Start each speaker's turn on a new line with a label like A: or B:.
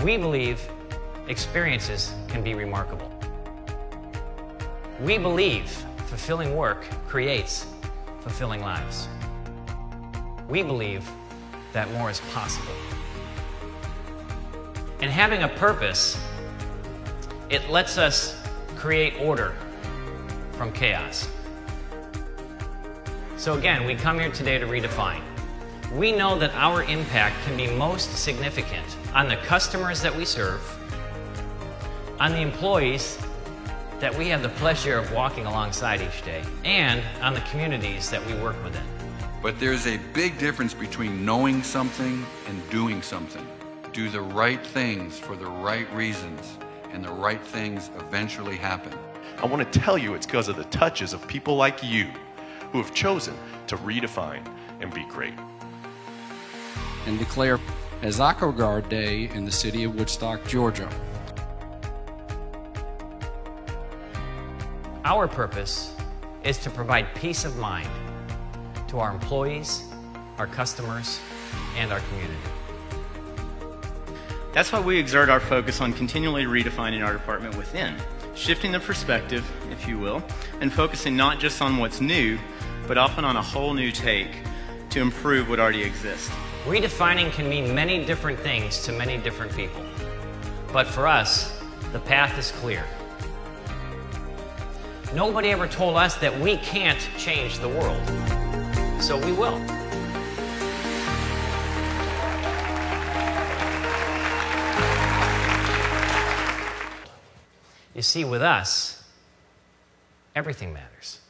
A: We believe experiences can be remarkable. We believe fulfilling work creates fulfilling lives. We believe that more is possible. And having a purpose, it lets us create order from chaos. So again, we come here today to redefine. We know that our impact can be most significant on the customers that we serve, on the employees that we have the pleasure of walking alongside each day, and on the communities that we work within.
B: But there's a big difference between knowing something and doing something. Do the right things for the right reasons, and the right things eventually happen.
C: I want to tell you it's because of the touches of people like you who have chosen to redefine and be great.
D: And declare as AquaGuard Day in the city of Woodstock, Georgia.
A: Our purpose is to provide peace of mind to our employees, our customers, and our community.
E: That's why we exert our focus on continually redefining our department within, shifting the perspective, if you will, and focusing not just on what's new, but often on a whole new take to improve what already exists.
A: Redefining can mean many different things to many different people. But for us, the path is clear. Nobody ever told us that we can't change the world. So we will. You see, with us, everything matters.